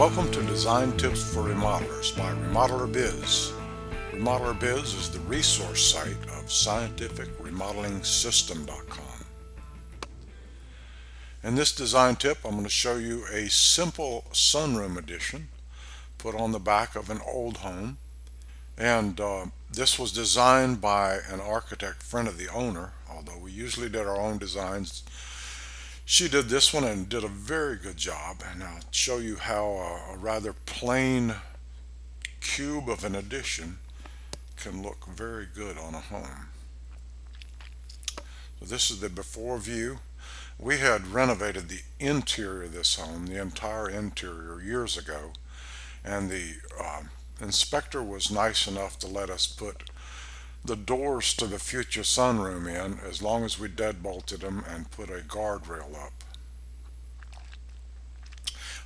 Welcome to Design Tips for Remodelers by RemodelerBiz. RemodelerBiz is the resource site of scientificremodelingsystem.com. In this design tip, I'm going to show you a simple sunroom addition put on the back of an old home. And this was designed by an architect friend of the owner, although we usually did our own designs. She did this one and did a very good job, and I'll show you how a rather plain cube of an addition can look very good on a home. So this is the before view. We had renovated the interior of this home, the entire interior, years ago, and the inspector was nice enough to let us put the doors to the future sunroom in as long as we deadbolted them and put a guardrail up.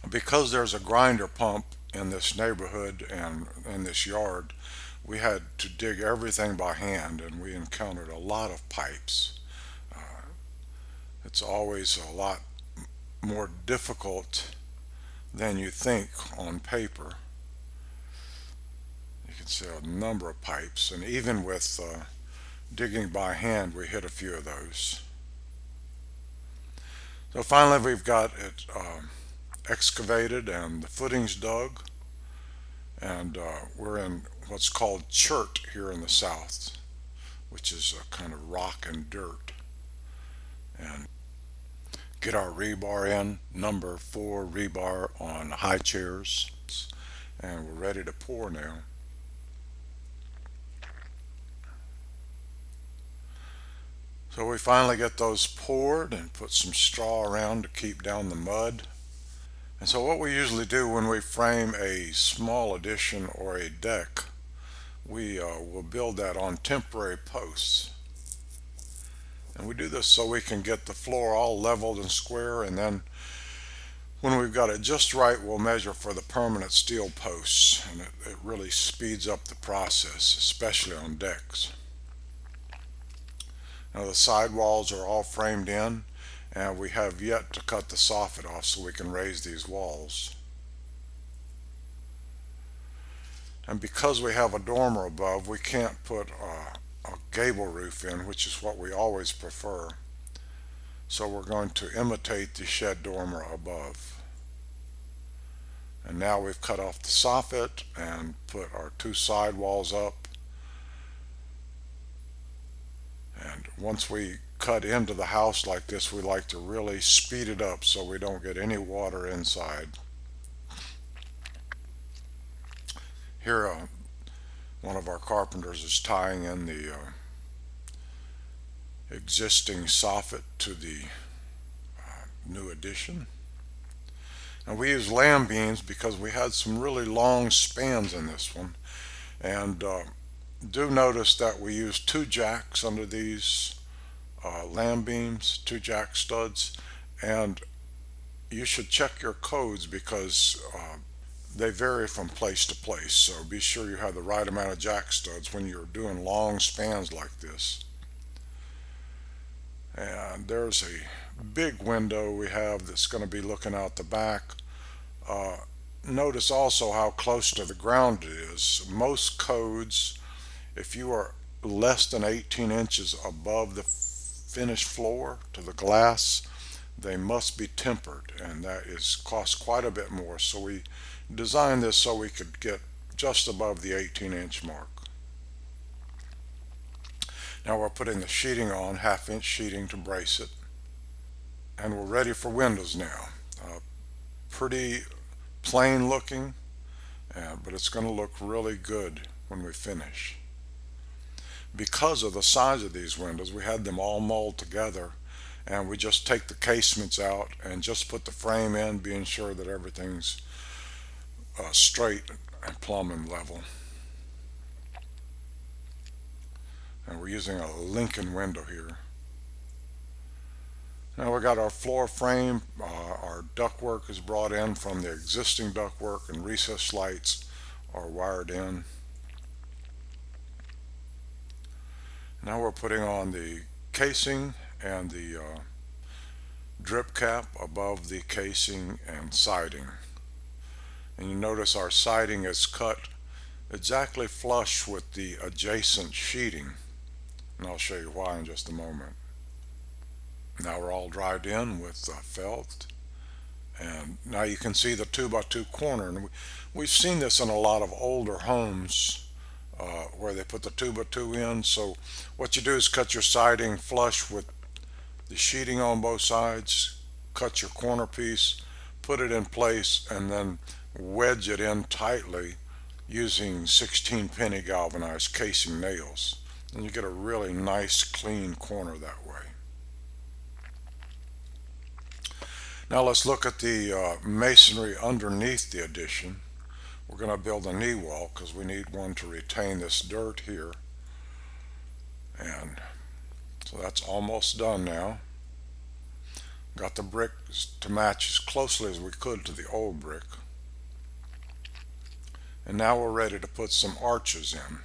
Because there's a grinder pump in this neighborhood and in this yard, we had to dig everything by hand, and we encountered a lot of pipes. It's always a lot more difficult than you think on paper. See a number of pipes, and even with digging by hand we hit a few of those. So finally we've got it excavated and the footings dug, and we're in what's called chert here in the south, which is a kind of rock and dirt, and get our rebar in, number 4 rebar on high chairs, and we're ready to pour now. So we finally get those poured and put some straw around to keep down the mud. And so what we usually do when we frame a small addition or a deck, we will build that on temporary posts. And we do this so we can get the floor all leveled and square, and then when we've got it just right, we'll measure for the permanent steel posts, and it really speeds up the process, especially on decks. Now the side walls are all framed in, and we have yet to cut the soffit off so we can raise these walls. And because we have a dormer above, we can't put a gable roof in, which is what we always prefer. So we're going to imitate the shed dormer above. And now we've cut off the soffit and put our 2 side walls up. And once we cut into the house like this, we like to really speed it up so we don't get any water inside. Here one of our carpenters is tying in the existing soffit to the new addition. And we use lamb beams because we had some really long spans in this one, and do notice that we use 2 jacks under these lamb beams, 2 jack studs, and you should check your codes because they vary from place to place, so be sure you have the right amount of jack studs when you're doing long spans like this. And there's a big window we have that's going to be looking out the back. Notice also how close to the ground it is. Most codes, if you are less than 18 inches above the finished floor to the glass, they must be tempered, and that costs quite a bit more. So we designed this so we could get just above the 18-inch mark. Now we're putting the sheeting on, 1/2-inch sheeting to brace it, and we're ready for windows now. Pretty plain looking, but it's going to look really good when we finish. Because of the size of these windows, we had them all molded together, and we just take the casements out and just put the frame in, being sure that everything's straight and plumb and level. And we're using a Lincoln window here. Now we got our floor frame. Our ductwork is brought in from the existing ductwork, and recessed lights are wired in. Now we're putting on the casing and the drip cap above the casing and siding. And you notice our siding is cut exactly flush with the adjacent sheeting, and I'll show you why in just a moment. Now we're all dried in with felt, and now you can see the 2x2 corner, and we've seen this in a lot of older homes where they put the 2x2 in. So what you do is cut your siding flush with the sheeting on both sides, cut your corner piece, put it in place, and then wedge it in tightly using 16 penny galvanized casing nails, and you get a really nice clean corner that way. Now let's look at the masonry underneath the addition. We're going to build a knee wall because we need one to retain this dirt here, and so that's almost done now. Got the bricks to match as closely as we could to the old brick. And now we're ready to put some arches in.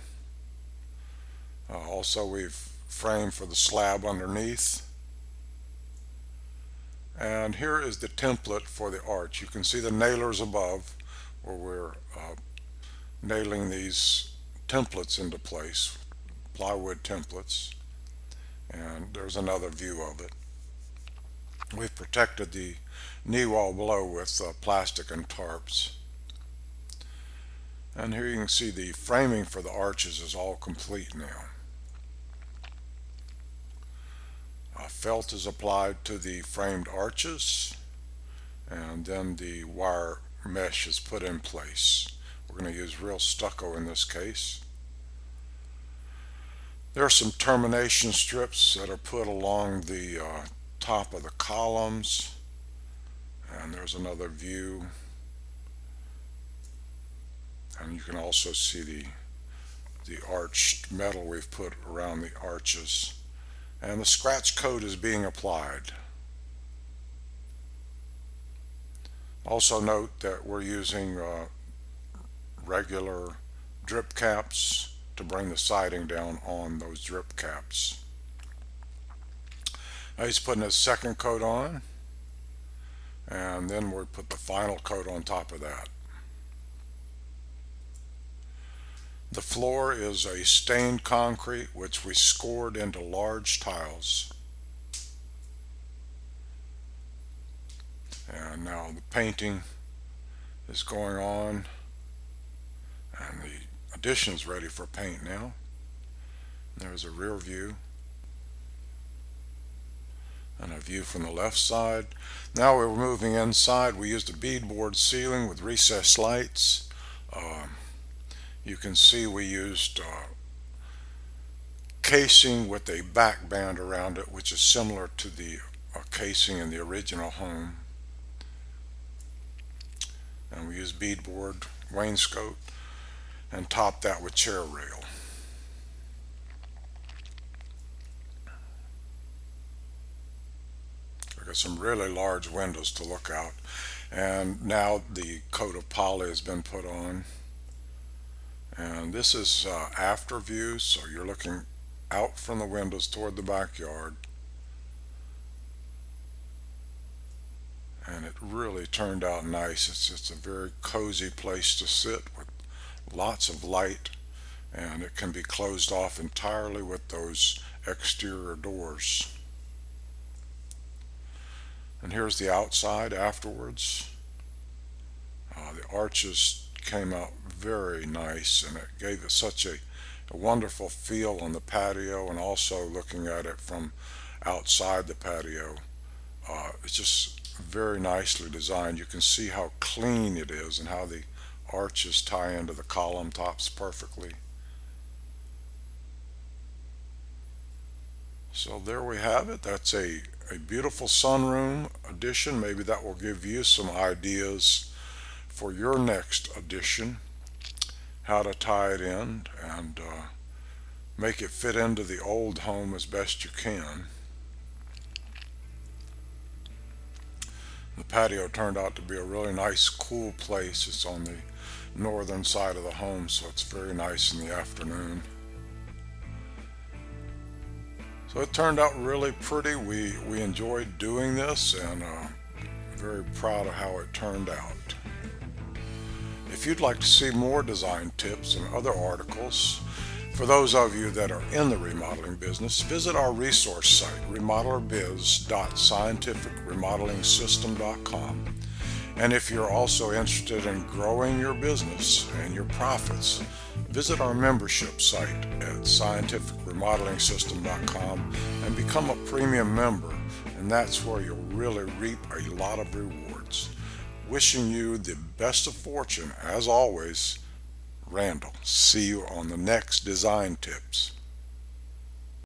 Also, we've framed for the slab underneath. And here is the template for the arch. You can see the nailers above where we're nailing these templates into place, plywood templates. And there's another view of it. We've protected the knee wall below with plastic and tarps. And here you can see the framing for the arches is all complete now. Felt is applied to the framed arches, and then the wire mesh is put in place. We're going to use real stucco in this case. There are some termination strips that are put along the top of the columns, and there's another view. And you can also see the arched metal we've put around the arches. And the scratch coat is being applied. Also note that we're using regular drip caps to bring the siding down on those drip caps. Now he's putting his second coat on, and then we'll put the final coat on top of that. The floor is a stained concrete which we scored into large tiles. And now the painting is going on, and the addition is ready for paint now. There's a rear view and a view from the left side. Now we're moving inside. We used a beadboard ceiling with recessed lights. You can see we used casing with a back band around it, which is similar to the casing in the original home. And we used beadboard wainscot and topped that with chair rail. We got some really large windows to look out, and now the coat of poly has been put on. And this is after view, so you're looking out from the windows toward the backyard. And it really turned out nice. It's a very cozy place to sit with lots of light, and it can be closed off entirely with those exterior doors. And here's the outside afterwards. The arches came out very nice, and it gave it such a wonderful feel on the patio, and also looking at it from outside the patio. It's just very nicely designed. You can see how clean it is and how the arches tie into the column tops perfectly. So there we have it. That's a beautiful sunroom addition. Maybe that will give you some ideas for your next addition, how to tie it in and make it fit into the old home as best you can. The patio turned out to be a really nice, cool place. It's on the northern side of the home, so it's very nice in the afternoon. So it turned out really pretty. We enjoyed doing this, and very proud of how it turned out. If you'd like to see more design tips and other articles, for those of you that are in the remodeling business, visit our resource site, RemodelerBiz.scientificremodelingsystem.com. And if you're also interested in growing your business and your profits, visit our membership site at scientificremodelingsystem.com and become a premium member, and that's where you'll really reap a lot of rewards. Wishing you the best of fortune, as always, Randall. See you on the next Design Tips.